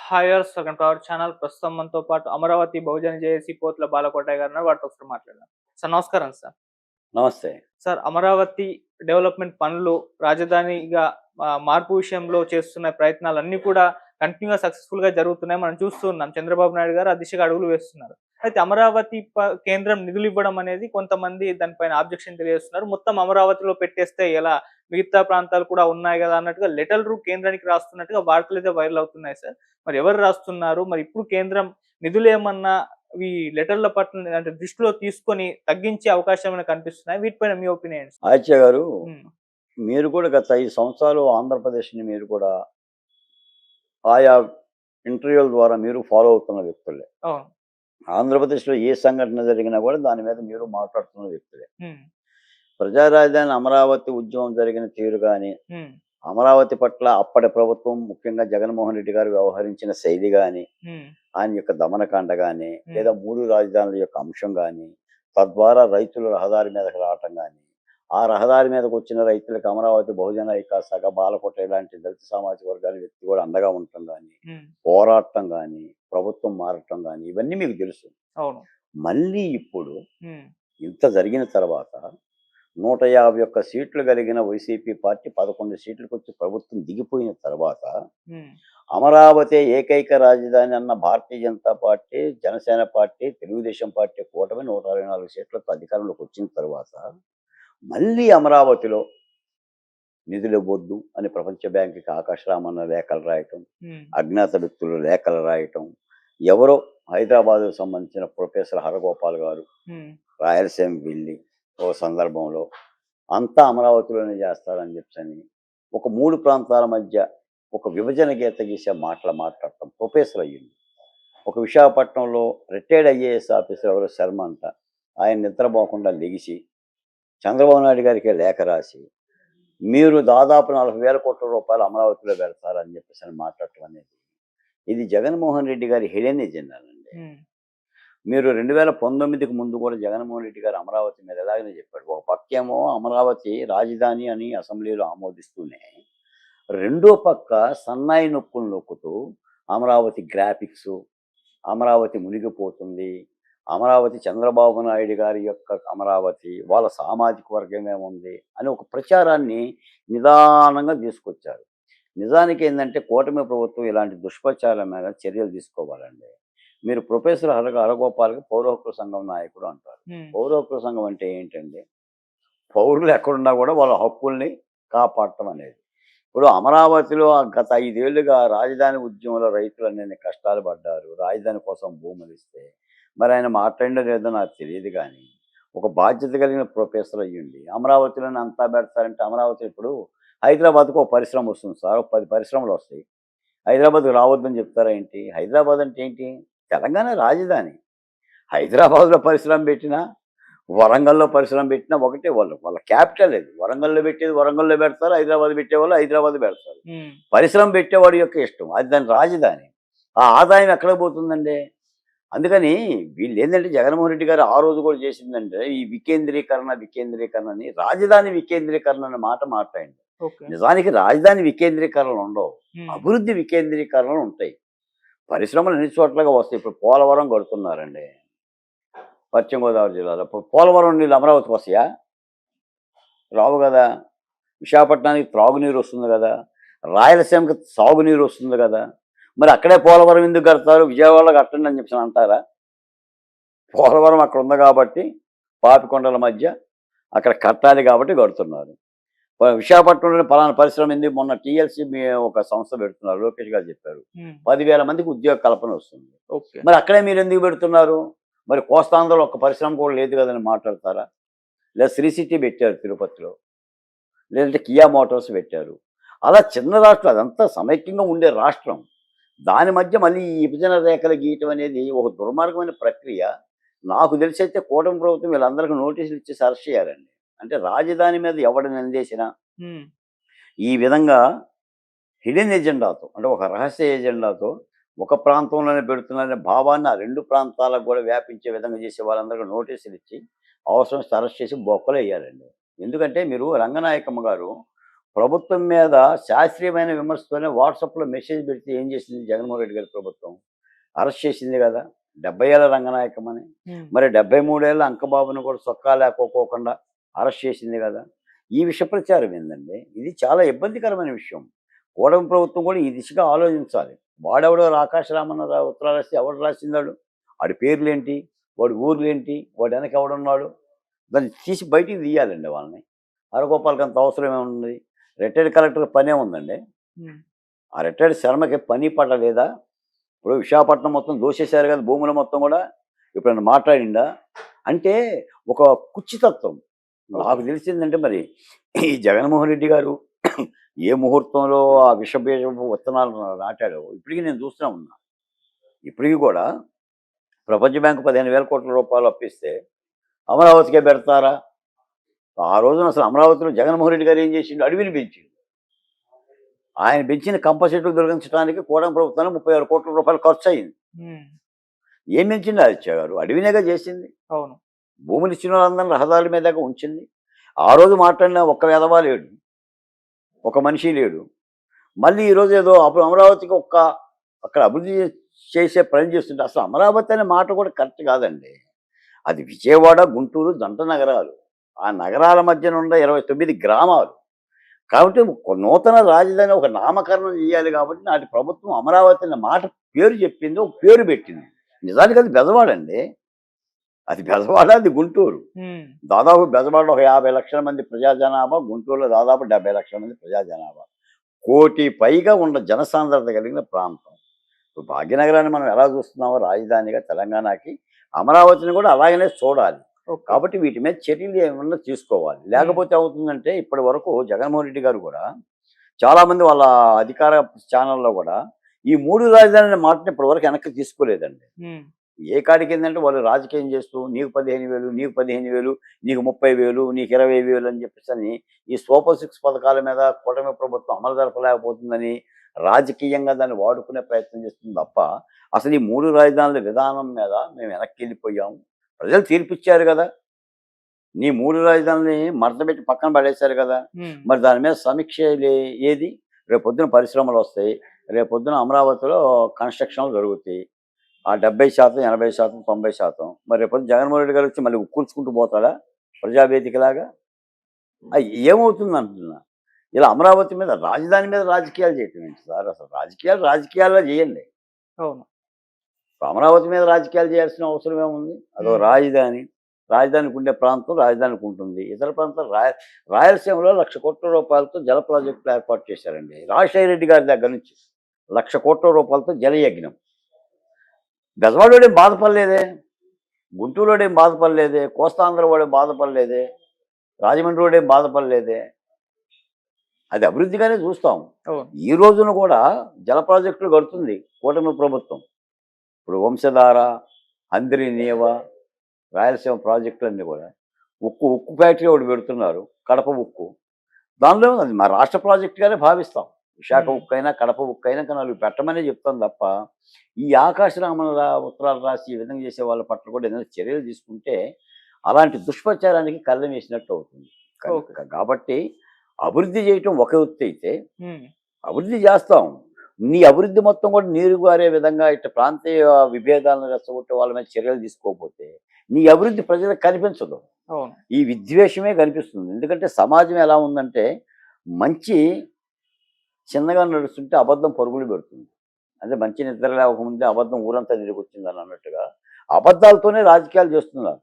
హాయర్స్ second power channel ప్రస్తుతం మనతో పాటు అమరావతి బహుజన జేఏసీ పోతుల బాలకోటయ్య గారు ఉన్నారు. వారితో ఒకసారి మాట్లాడదాం. సార్ నమస్కారం సార్. నమస్తే. సార్ అమరావతి డెవలప్‌మెంట్ పనులు రాజధానిగా మార్పు విషయంలో చేస్తున్న ప్రయత్నాలన్నీ కూడా కంటిన్యూ‌గా సక్సెస్‌ఫుల్‌గా జరుగుతున్నాయి. మనం చూస్తూ ఉన్నాం. చంద్రబాబు నాయుడు గారు ఆ దిశగా అడుగులు వేస్తున్నారు. అయితే అమరావతి కేంద్రం నిధులివ్వడం అనేది కొంతమంది దానిపైన ఆబ్జెక్షన్ తెలియజేస్తున్నారు. మొత్తం అమరావతిలో పెట్టేస్తే ఎలా? మిగతా ప్రాంతాలు కూడా ఉన్నాయి గదా! అన్నట్టుగా లెటర్‌లు కేంద్రానికి రాస్తున్నట్టుగా వార్తలైతే వైరల్ అవుతున్నాయి సార్. మరి ఎవరు రాస్తున్నారు? మరి ఇప్పుడు కేంద్రం నిధులేమన్నా ఈ లెటర్‌ల పట్ల అంటే దృష్టిలో తీసుకొని తగ్గించే అవకాశం ఏమైనా కనిపిస్తున్నాయా? వీటిపైన మీ ఒపీనియన్ ఏంటి? ఆదిత్య గారు, హ్మ్. మీరు కూడా గత 5 సంవత్సరాలు ఆంధ్రప్రదేశ్‌ని మీరు కూడా ఆయా ఇంటర్వ్యూల ద్వారా మీరు ఫాలో అవుతున్న వ్యక్తులే. అవును. ఆంధ్రప్రదేశ్‌లో ఏ సంఘటన జరిగినా కూడా దాని మీద మీరు మాట్లాడుతున్న వ్యక్తులే. హ్మ్. ప్రజా రాజధాని అమరావతి ఉద్యమం జరిగిన తీరు గాని, హ్మ్. అమరావతి పట్ల అప్పటి ప్రభుత్వం ముఖ్యంగా జగన్మోహన్ రెడ్డి గారు వ్యవహరించిన శైలి గాని, హ్మ్. ఆయన యొక్క దమనకాండ గాని, హ్మ్. లేదా 3 రాజధానుల యొక్క అంశం గాని, తద్వారా రైతులు రహదారి మీదకి రావటం గాని, ఆ రహదారి మీదకొచ్చిన రైతులకు అమరావతి బహుజన ఐక్య సభ, బాలకోట ఇలాంటి దళిత సామాజిక వర్గాల వ్యక్తి కూడా అండగా ఉండటం గాని, హ్మ్. పోరాటం గాని, ప్రభుత్వం మారటం గాని ఇవన్నీ మీకు తెలుసు. అవును. మళ్ళీ ఇప్పుడు హ్మ్. ఇంత జరిగిన తర్వాత 151 సీట్లు కలిగిన వైసీపీ పార్టీ 11 సీట్లకొచ్చి ప్రభుత్వం దిగిపోయిన తర్వాత హ్మ్. అమరావతి ఏకైక రాజధాని అన్న Bharatiya Janata party, Janasena party, Telugu Desam party కూటమి 124 సీట్లతో అధికారంలోకి వచ్చిన తర్వాత మళ్ళీ అమరావతిలో నిధులివ్వొద్దు అని ప్రపంచ బ్యాంకుకి ఆకాశ రామన్న లేఖలు రాయటం, హ్మ్. అజ్ఞాత వ్యక్తులు లేఖలు రాయటం, ఎవరో హైదరాబాద్‌కు సంబంధించిన ప్రొఫెసర్ హరగోపాల్ గారు హ్మ్. రాయలసీమకి వెళ్ళి ఓ సందర్భంలో అంతా అమరావతిలోనే చేస్తారని చెప్పని ఒక 3 ప్రాంతాల మధ్య ఒక విభజన గీత గీసే మాటలు మాట్లాడటం ప్రొఫెసర్ అయ్యింది. ఒక విశాఖపట్నంలో రిటైర్డ్ ఐఏఎస్ ఆఫీసర్ ఎవరో శర్మ అంట. ఆయన నిద్రపోకుండా లెగిసి చంద్రబాబు నాయుడు గారికే లేఖ రాసి, మీరు దాదాపు 40,000 కోట్ల రూపాయలు అమరావతిలో పెడతారని చెప్పేసని మాట్లాడటం అనేది, ఇది జగన్మోహన్ రెడ్డి గారి హిడెన్ ఎజెండానండి. హ్మ్. మీరు 2019కి ముందు కూడా జగన్మోహన్ రెడ్డి గారు అమరావతి మీద ఇలాగనే చెప్పాడు. ఒక పక్కేమో అమరావతి రాజధాని అని అసెంబ్లీలో ఆమోదిస్తూనే, రెండో పక్క సన్నాయి నొక్కులు నొక్కుతూ అమరావతి గ్రాఫిక్సు, అమరావతి మునిగిపోతుంది, అమరావతి చంద్రబాబు నాయుడు గారి యొక్క అమరావతి, వాళ్ళ సామాజిక వర్గమే ఉంది అని ఒక ప్రచారాన్ని నిదానంగా తీసుకొచ్చారు. నిజానికి ఏందంటే కూటమి ప్రభుత్వం ఇలాంటి దుష్ప్రచారం మీద చర్యలు తీసుకోవాలండి. మీరు ప్రొఫెసర్ హరగోపాల్‌కి పౌర హక్కుల సంఘం నాయకుడు అంటారు. హ్మ్. పౌర హక్కుల సంఘం అంటే ఏంటండి? పౌరులు ఎక్కడున్నా కూడా వాళ్ళ హక్కుల్ని కాపాడటం అనేది. ఇప్పుడు అమరావతిలో గత 5 ఏళ్లుగా రాజధాని ఉద్యమంలో రైతులు అన్నన్ని కష్టాలు పడ్డారు. రాజధాని కోసం భూములిస్తే. మరి ఆయన మాట్లాడిండో లేదో నాకు తెలీదు గానీ, ఒక బాధ్యత కలిగిన ప్రొఫెసర్ అయ్యుండి, అమరావతిలోనే అంతా పెడతారంటే అమరావతి ఇప్పుడు హైదరాబాద్‌కు ఒక పరిశ్రమ వస్తుంది సార్. ఒక 10 పరిశ్రమలొస్తాయి. హైదరాబాద్‌కి రావద్దని చెప్తారా ఏంటి? హైదరాబాద్ అంటే ఏంటి? తెలంగాణ రాజధాని. హైదరాబాద్‌లో పరిశ్రమ పెట్టినా, వరంగల్‌లో పరిశ్రమ పెట్టినా ఒకటే వాళ్ళు. వాళ్ళ క్యాపిటల్ అది. వరంగల్‌లో పెట్టేది వరంగల్‌లో పెడతారు. హైదరాబాద్ పెట్టేవాళ్ళు హైదరాబాద్ పెడతారు. హ్మ్. పరిశ్రమ పెట్టేవాడి యొక్క ఇష్టం. అది దాని రాజధాని. ఆ ఆదాయం ఎక్కడికి పోతుందండి? అందుకని వీళ్ళేందంటే జగన్మోహన్ రెడ్డి గారు ఆ రోజు కూడా చేసిందంటే ఈ వికేంద్రీకరణ, వికేంద్రీకరణ అని రాజధాని వికేంద్రీకరణ అనే మాట మాట్లాడింది. ఓకే. నిజానికి రాజధాని వికేంద్రీకరణలు ఉండవు. హ్మ్. అభివృద్ధి వికేంద్రీకరణలు ఉంటాయి. పరిశ్రమలు అన్ని చోట్లగా వస్తాయి. ఇప్పుడు పోలవరం కడుతున్నారండి. పశ్చిమ గోదావరి జిల్లాలో. పోలవరం నీళ్ళు అమరావతికి వస్తాయా? రావు గదా! విశాఖపట్నానికి త్రాగునీరు వస్తుంది గదా! రాయలసీమకి సాగునీరు వస్తుంది గదా! మరి అక్కడే పోలవరం ఎందుకు కడతారు? విజయవాడలో కట్టండి అని చెప్పేసి అంటారా? పోలవరం అక్కడ ఉంది కాబట్టి పాపికొండల మధ్య అక్కడ కట్టాలి కాబట్టి కడుతున్నారు. విశాఖపట్నంలోని పలానా పరిశ్రమ ఎందుకు మొన్న టీఎల్సీ ఒక సంస్థ పెడుతున్నారు. లోకేష్ గారు చెప్పారు. హ్మ్. 10,000 మందికి ఉద్యోగ కల్పన వస్తుంది. ఓకే. మరి అక్కడే మీరెందుకు పెడుతున్నారు? మరి కోస్తాంధ్రలో ఒక్క పరిశ్రమ కూడా లేదు కదని మాట్లాడతారా? లేదా శ్రీ సిటీ పెట్టారు తిరుపతిలో. లేదంటే కియా మోటార్స్ పెట్టారు. అలా చిన్న రాష్ట్రం అదంతా సమైక్యంగా ఉండే రాష్ట్రం. దాని మధ్య మళ్ళీ ఈ విభజన రేఖలు గీయటం అనేది ఒక దుర్మార్గమైన ప్రక్రియ. నాకు తెలిసైతే కూటమి ప్రభుత్వం వీళ్ళందరికీ నోటీసులు ఇచ్చేసి అరెస్ట్ చేయాలండి. అంటే రాజధాని మీద ఎవడు నిందేసినా హ్మ్. ఈ విధంగా హిడెన్ ఎజెండాతో అంటే ఒక రహస్య ఎజెండాతో ఒక ప్రాంతంలోనే పెడుతున్నారనే భావాన్ని ఆ 2 ప్రాంతాలకు కూడా వ్యాపించే విధంగా చేసే వాళ్ళందరికీ నోటీసులు ఇచ్చి అవసరం వస్తే అరెస్ట్ చేసి బొక్కలో ఎయ్యాలండి. ఎందుకంటే మీరు రంగనాయకమ్మ గారు ప్రభుత్వం మీద శాస్త్రీయమైన విమర్శతోనే వాట్సాప్లో మెసేజ్ పెడితే ఏం చేసింది జగన్మోహన్ రెడ్డి గారి ప్రభుత్వం? అరెస్ట్ చేసింది కదా 70 ఏళ్ల రంగనాయకమని. మరి 73 ఏళ్ల అంకబాబుని కూడా సొక్కా లేకపోకుండా అరెస్ట్ చేసింది కదా. ఈ విష ప్రచారం ఏందండి? ఇది చాలా ఇబ్బందికరమైన విషయం. కూటమి ప్రభుత్వం కూడా ఈ దిశగా ఆలోచించాలి. వాడెవడో ఆకాశ రామన్న ఉత్తరాలు రాస్తే ఎవడు రాసిందాడు? వాడి పేర్లేంటి, వాడి ఊర్లేంటి, వాడు వెనక ఎవడున్నాడు, దాన్ని తీసి బయటికి తీయాలండి వాళ్ళని. హరగోపాల్కి అంత అవసరం ఏముంది? రిటైర్డ్ కలెక్టర్ పనే ఉందండి. ఆ రిటైర్డ్ శర్మకి పని పడలేదా? ఇప్పుడు విశాఖపట్నం మొత్తం దోసేశారు కదా భూములు మొత్తం కూడా. ఎప్పుడైనా మాట్లాడిందా? అంటే ఒక కుచ్చితత్వం. నాకు తెలిసిందంటే మరి ఈ జగన్మోహన్ రెడ్డి గారు ఏ ముహూర్తంలో ఆ విషబీజపు విత్తనాలు నాటాడో ఇప్పటికీ నేను చూస్తూనే ఉన్నా. ఇప్పటికీ కూడా ప్రపంచ బ్యాంకు 15,000 కోట్ల రూపాయలు అప్పిస్తే అమరావతికే పెడతారా? ఆ రోజున అసలు అమరావతిలో జగన్మోహన్ రెడ్డి గారు ఏం చేసిండు? అడవిని పెంచిండు. ఆయన పెంచిన కంపల్సరీ దొరికించడానికి కూటమి ప్రభుత్వానికి 36 కోట్ల రూపాయలు ఖర్చు అయింది. ఏం పెంచింది ఆదిత్య గారు? అడవినేగా చేసింది. అవును. భూములు ఇచ్చిన వాళ్ళందరినీ రహదారుల మీద ఉంచింది. ఆ రోజు మాట్లాడిన ఒక్క వెధవ లేడు, ఒక మనిషి లేడు. మళ్ళీ ఈరోజు ఏదో అప్పుడు అమరావతికి అక్కడ అభివృద్ధి చేసే పని చేస్తుంటే అసలు అమరావతి అనే మాట కూడా కరెక్ట్ కాదండి. అది విజయవాడ, గుంటూరు జంట నగరాలు. ఆ నగరాల మధ్యన ఉన్న 29 గ్రామాలు. కాబట్టి ఒక నూతన రాజధాని ఒక నామకరణం చేయాలి కాబట్టి నాటి ప్రభుత్వం అమరావతి అనే మాట పేరు చెప్పింది, ఒక పేరు పెట్టింది. నిజానికి అది బెజవాడండి. అది బెజవాడ, అది గుంటూరు. దాదాపు బెజవాడలో ఒక 50 లక్షల మంది ప్రజా జనాభా, గుంటూరులో దాదాపు 70 లక్షల మంది ప్రజా జనాభా. 1 కోటి పైగా ఉన్న జనసాంద్రత కలిగిన ప్రాంతం. ఇప్పుడు భాగ్యనగరాన్ని మనం ఎలా చూస్తున్నామో రాజధానిగా తెలంగాణకి, అమరావతిని కూడా అలాగనే చూడాలి. కాబట్టి వీటి మీద చర్యలు ఏమన్నా తీసుకోవాలి. లేకపోతే అవుతుందంటే ఇప్పటి వరకు జగన్మోహన్ రెడ్డి గారు కూడా చాలామంది వాళ్ళ అధికార ఛానల్లో కూడా ఈ 3 రాజధానుల మాటని ఇప్పటి వరకు వెనక్కి తీసుకోలేదండి. ఏ కాడికి ఏంటంటే వాళ్ళు రాజకీయం చేస్తూ నీకు 15,000, నీకు 15,000, నీకు 30,000, నీకు 20,000 అని చెప్పేసి అని ఈ సూపర్ 6 పథకాల మీద కూటమి ప్రభుత్వం అమలు జరపలేకపోతుందని రాజకీయంగా దాన్ని వాడుకునే ప్రయత్నం చేస్తుంది తప్ప అసలు ఈ 3 రాజధానుల విధానం మీద మేము వెనక్కి వెళ్ళిపోయాము. ప్రజలు తీర్పిచ్చారు కదా. నీ 3 రాజధానులని మడతపెట్టి పక్కన పడేశారు కదా. మరి దాని మీద సమీక్ష ఏది? రేపొద్దున పరిశ్రమలు వస్తాయి, రేపొద్దున అమరావతిలో కన్స్ట్రక్షన్లు జరుగుతాయి. ఆ 70%, 80%, 90%. మరి రేపొద్దున జగన్మోహన్ రెడ్డి గారు వచ్చి మళ్ళీ కూర్చుకుంటూ పోతాడా ప్రజావేదికలాగా? అది ఏమవుతుంది అంటున్నా. ఇలా అమరావతి మీద రాజధాని మీద రాజకీయాలు చేయటం ఏంటి సార్? అసలు రాజకీయాల్లో చేయండి. అవును. అమరావతి మీద రాజకీయాలు చేయాల్సిన అవసరం ఏముంది? అదో రాజధాని, రాజధానికి ఉండే ప్రాంతం రాజధానికి ఉంటుంది. ఇతర ప్రాంతాలు రాయలసీమలో 1,00,000 కోట్ల రూపాయలతో జల ప్రాజెక్టులు ఏర్పాటు చేశారండి. రాజశేఖర రెడ్డి గారి దగ్గర నుంచి 1,00,000 కోట్ల రూపాయలతో జలయజ్ఞం. బెజవాడోడేం బాధపడలేదే, గుంటూరులోడేం బాధపడలేదే, కోస్తాంధ్ర వాడేం బాధపడలేదే, రాజమండ్రి వాడేం బాధపడలేదే. అది అభివృద్ధిగానే చూస్తాం. ఈ రోజున కూడా జల ప్రాజెక్టులు కడుతుంది కూటమి ప్రభుత్వం. ఇప్పుడు వంశధార, హంద్రి నీవ, రాయలసీమ ప్రాజెక్టులన్నీ కూడా ఉక్కు ఫ్యాక్టరీ ఒకటి పెడుతున్నారు, కడప ఉక్కు. దానిలో అది మా రాష్ట్ర ప్రాజెక్టుగానే భావిస్తాం. విశాఖ ఉక్కు అయినా కడప ఉక్కు అయినా కానీ వాళ్ళు పెట్టమనే చెప్తాం తప్ప ఈ ఆకాశరామన్న ఉత్తరాలు రాసి ఈ విధంగా చేసే వాళ్ళ పట్ల కూడా ఏదైనా చర్యలు తీసుకుంటే అలాంటి దుష్ప్రచారానికి కళ్ళం వేసినట్టు అవుతుంది. కాబట్టి అభివృద్ధి చేయటం ఒక ఎత్తు అయితే అభివృద్ధి చేస్తాం. నీ అభివృద్ధి మొత్తం కూడా నీరు గారే విధంగా ఇట్లా ప్రాంతీయ విభేదాలను రెచ్చగొట్టే వాళ్ళ మీద చర్యలు తీసుకోకపోతే నీ అభివృద్ధి ప్రజలకు కనిపించదు. ఈ విద్వేషమే కనిపిస్తుంది. ఎందుకంటే సమాజం ఎలా ఉందంటే మంచి చిన్నగా నడుస్తుంటే అబద్ధం పరుగులు పెడుతుంది. అంటే మంచి నిద్ర లేవకముందే అబద్ధం ఊరంతా తిరిగి వచ్చిందని అన్నట్టుగా అబద్ధాలతోనే రాజకీయాలు చేస్తున్నారు.